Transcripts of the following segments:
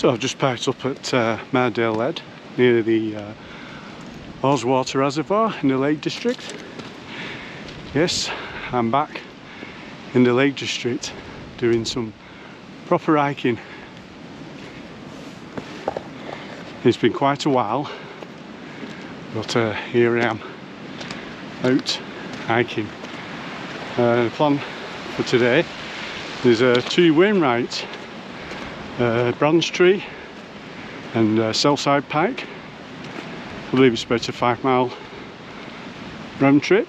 So I've just parked up at Mardale Head near the Haweswater Reservoir in the Lake District. Yes, I'm back in the Lake District doing some proper hiking. It's been quite a while, but here I am out hiking. The plan for today is two Wainwrights, Branstree and Selside Pike. I believe it's about a 5-mile round trip.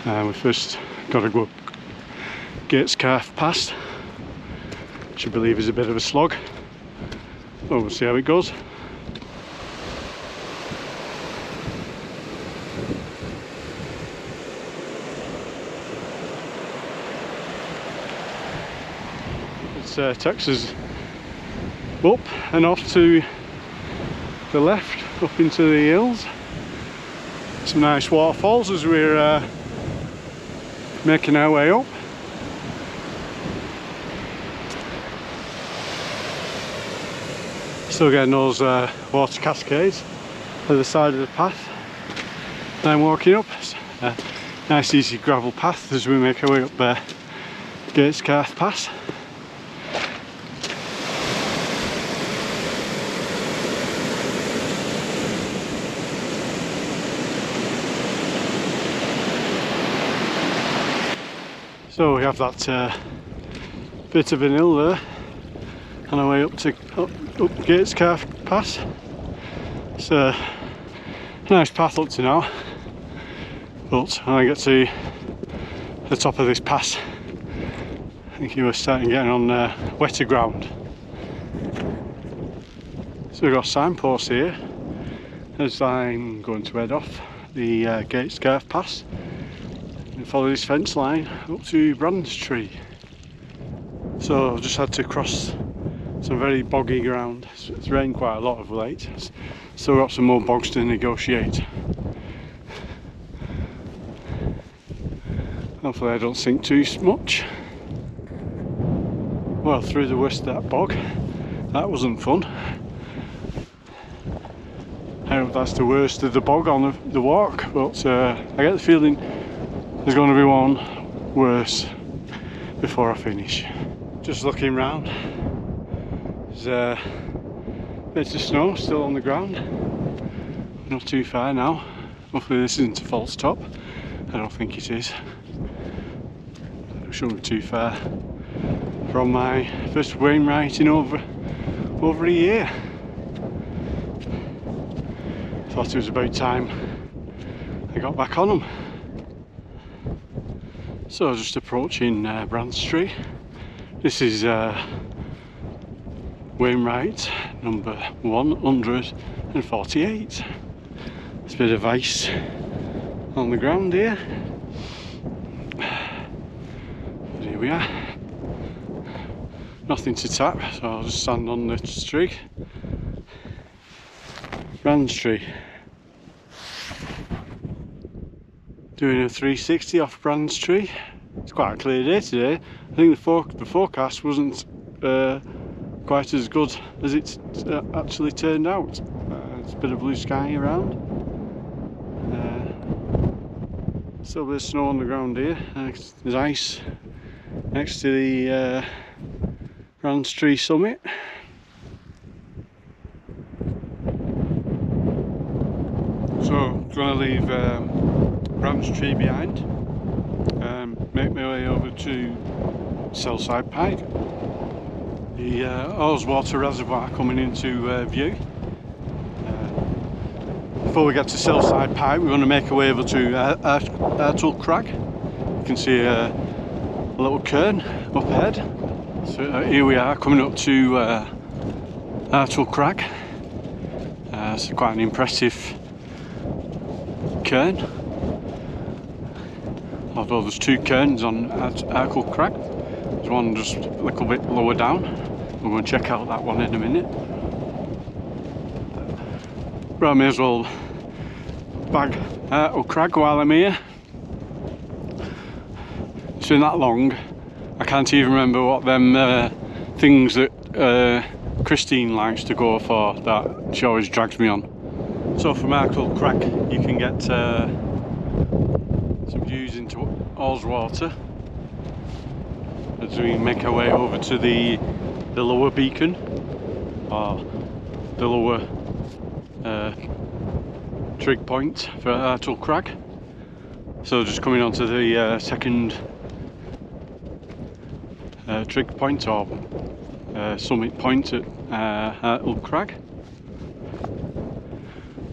We first got to go up Gatescarth Pass, which I believe is a bit of a slog. Well, we'll see how it goes. It takes us up and off to the left, up into the hills. Some nice waterfalls as we're making our way up. Still getting those water cascades at the side of the path. And I'm walking up. It's a nice easy gravel path as we make our way up Gatescarth Pass. So we have that bit of an hill there on our way up Gatescarth Pass. It's a nice path up to now, but when I get to the top of this pass, I think you were starting getting on wetter ground. So we've got a signpost here as I'm going to head off the Gatescarth Pass and follow this fence line up to Branstree. So I've just had to cross some very boggy ground. It's rained quite a lot of late. Still got some more bogs to negotiate. Hopefully I don't sink too much. Well, through the worst of that bog. That wasn't fun. I hope that's the worst of the bog on the walk, but I get the feeling there's going to be one worse before I finish. Just looking round, there's bits of snow still on the ground, not too far now. Hopefully this isn't a false top. I don't think it is. It shouldn't be too far from my first Wainwright in over a year. Thought it was about time I got back on them. So just approaching Branstree. This is Wainwright number 148. There's a bit of ice on the ground here. But here we are. Nothing to tap, so I'll just stand on the streak. Branstree. Doing a 360 off Branstree. It's quite a clear day today. I think the forecast wasn't quite as good as it's actually turned out. There's a bit of blue sky around. Still a bit of snow on the ground here. There's ice next to the Branstree summit. So I'm going to leave Branstree behind and make my way over to Selside Pike. The Haweswater Reservoir coming into view. Before we get to Selside Pike, we're going to make our way over to Artle Crag. You can see a little cairn up ahead. So here we are coming up to Artle Crag. It's quite an impressive cairn. Although there's two cairns on Artle Crag. There's one just a little bit lower down. We're going to check out that one in a minute. But I may as well bag Artle Crag while I'm here. It's been that long, I can't even remember what them things that Christine likes to go for that she always drags me on. So from Artle Crag you can get some views into Haweswater as we make our way over to the lower beacon, or the lower trig point for Artle Crag. So just coming onto the second trig point, or summit point at Artle Crag.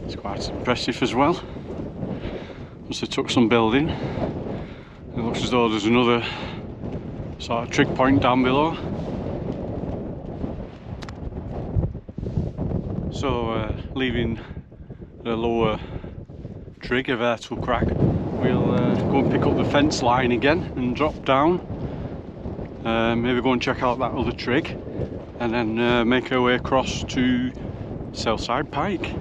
It's quite impressive as well. Must have took some building. It looks as though there's another sort of trig point down below. So leaving the lower trig of Artle Crag, we'll go and pick up the fence line again and drop down. Maybe go and check out that other trig, and then make our way across to Selside Pike.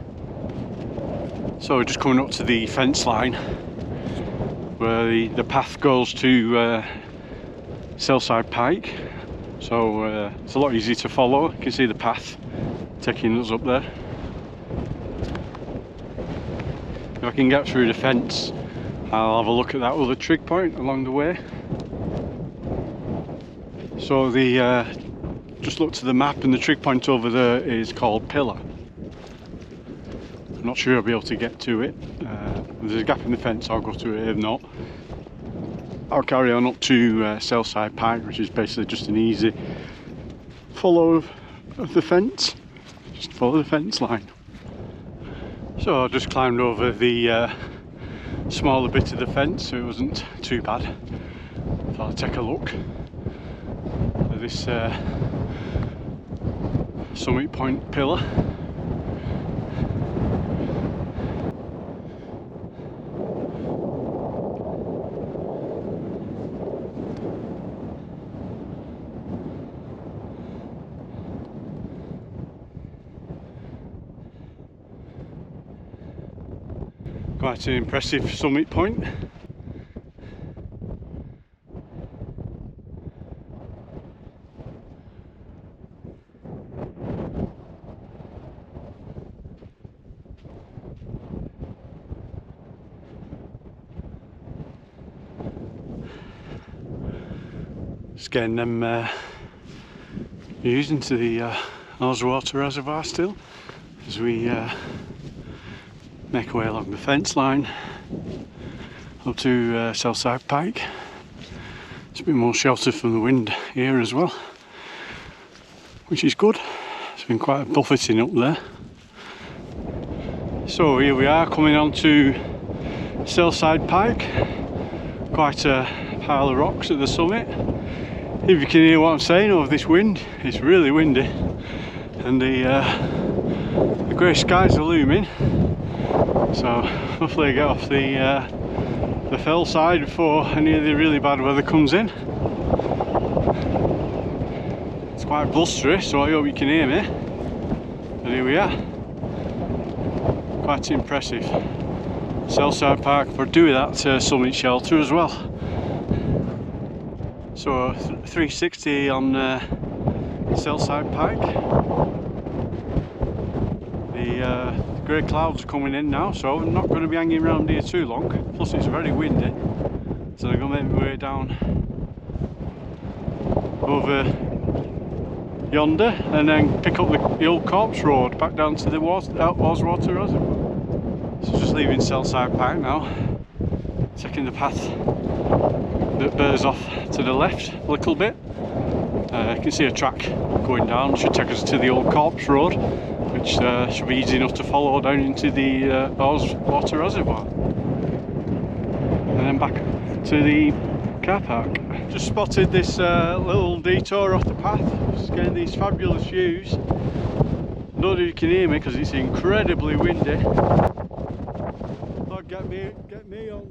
So we're just coming up to the fence line where the path goes to Selside Pike. So it's a lot easier to follow. You can see the path taking us up there. If I can get through the fence, I'll have a look at that other trig point along the way. So just look to the map, and the trig point over there is called Pillar. I'm not sure I'll be able to get to it. If there's a gap in the fence, I'll go to it. If not, I'll carry on up to Selside Pike, which is basically just an easy follow of the fence. Just follow the fence line. So I just climbed over the smaller bit of the fence, so it wasn't too bad. Thought I'd take a look at this summit point pillar. Quite an impressive summit point. Just getting them views into the Haweswater Reservoir still, as we make our way along the fence line up to Selside Pike. It's a bit more sheltered from the wind here as well, which is good. It's been quite a buffeting up there. So here we are coming on to Selside Pike. Quite a pile of rocks at the summit. If you can hear what I'm saying over this wind, it's really windy, and the grey skies are looming. So hopefully I get off the fell side before any of the really bad weather comes in. It's quite blustery, so I hope you can hear me. And here we are. Quite impressive. Selside Park for doing that summit shelter as well. So 360 on Selside Pike. The grey clouds are coming in now, so I'm not going to be hanging around here too long. Plus it's very windy, so I'm going to make my way down over yonder and then pick up the old corpse road back down to the Haweswater Reservoir. So just leaving Selside Pike now, taking the path that bears off to the left a little bit. You can see a track going down, should take us to the old corpse road, which should be easy enough to follow down into the Haweswater Reservoir, and then back to the car park. Just spotted this little detour off the path, just getting these fabulous views. I don't know if you can hear me because it's incredibly windy. Thought get me on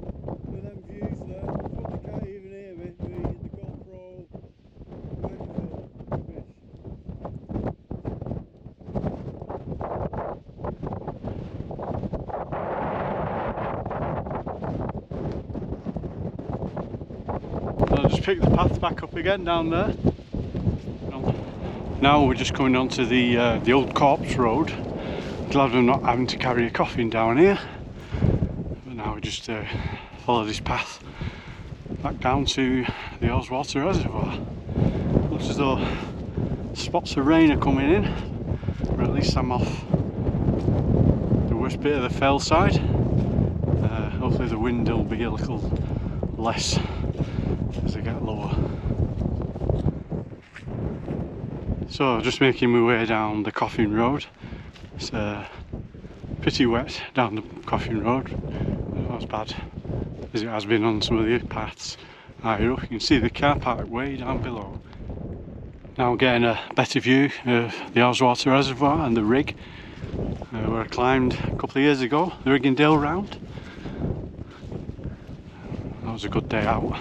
with them views there, but they can't even hear me with the GoPro microphone. I'll just pick the path back up again down there. I'll Now we're just coming onto the old corpse road. Glad we're not having to carry a coffin down here. But now we just follow this path back down to the Haweswater Reservoir. Looks as though spots of rain are coming in, or at least I'm off the worst bit of the fell side. Hopefully the wind will be a little less as I get lower. So just making my way down the Coffin Road. It's pretty wet down the Coffin Road, not as bad as it has been on some of the paths higher up. You can see the car park way down below. Now getting a better view of the Haweswater Reservoir and the rig where I climbed a couple of years ago, the Riggindale round. That was a good day out.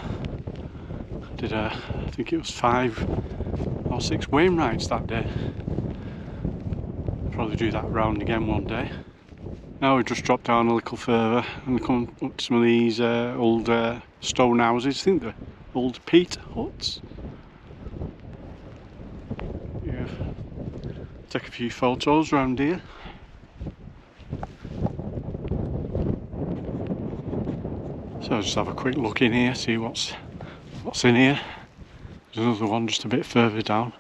Did I think it was 5 or 6 Wainwrights that day. Probably do that round again one day. Now we just dropped down a little further and come up to some of these old stone houses. I think they're old Peat Huts. Yeah. Take a few photos around here. So I'll just have a quick look in here, see what's in here. There's another one just a bit further down.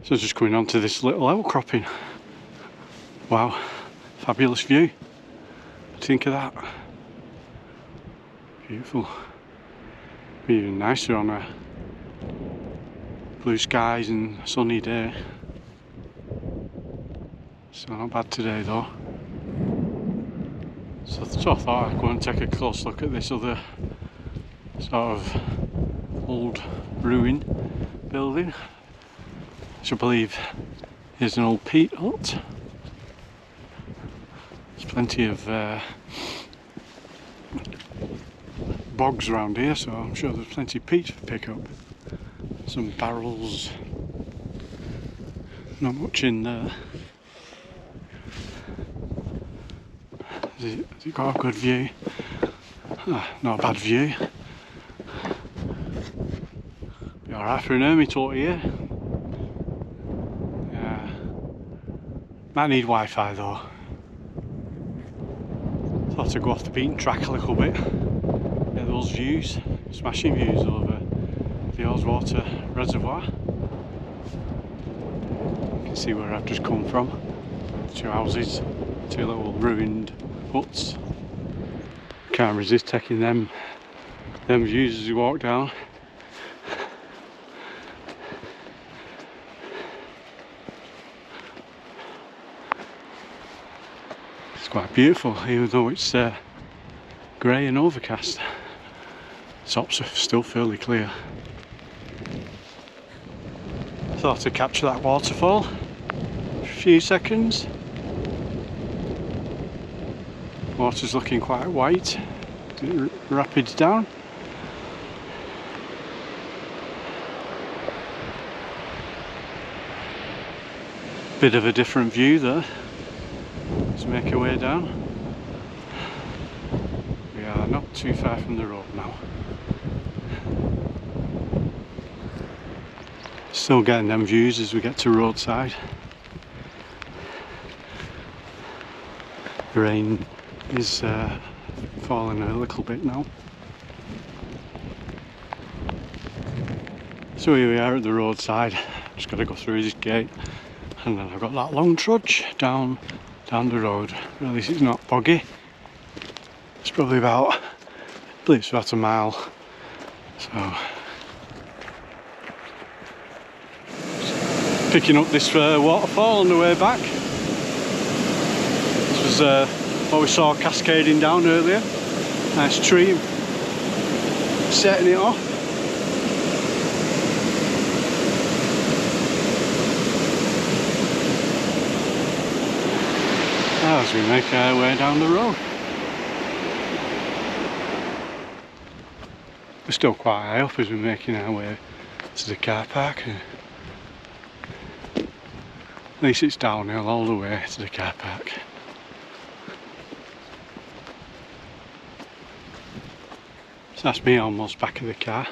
So just coming on to this little outcropping. Wow, fabulous view. What do you think of that? Beautiful. Be even nicer on a blue skies and sunny day. So not bad today though. So I thought I'd go and take a close look at this other sort of old ruin building, which I believe is an old peat hut. There's plenty of bogs around here, so I'm sure there's plenty of peat to pick up. Some barrels, not much in there. Has it got a good view? Not a bad view. Be alright for an hermit out here. Might need Wi-Fi though. Thought I'd go off the beaten track a little bit. Get those views, smashing views over the Haweswater Reservoir. You can see where I've just come from. 2 houses, 2 little ruined huts. Can't resist taking them views as you walk down. It's quite beautiful, even though it's grey and overcast. Tops are still fairly clear. Thought I'd capture that waterfall for a few seconds. Water's looking quite white, rapids down. Bit of a different view there. Let's make our way down. We are not too far from the road now. Still getting them views as we get to roadside. The rain is falling a little bit now. So here we are at the roadside. Just got to go through this gate, and then I've got that long trudge down the road. At least it's not boggy. It's probably about, I believe it's about a mile. So picking up this waterfall on the way back. This was what we saw cascading down earlier. Nice tree setting it off. Now as we make our way down the road. We're still quite high up as we're making our way to the car park. At least it's downhill all the way to the car park. So that's me almost back of the car.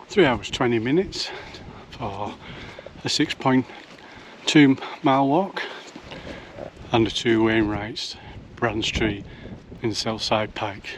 3 hours 20 minutes for a 6.2 mile walk and the two Wainwrights, Branstree and Selside Pike.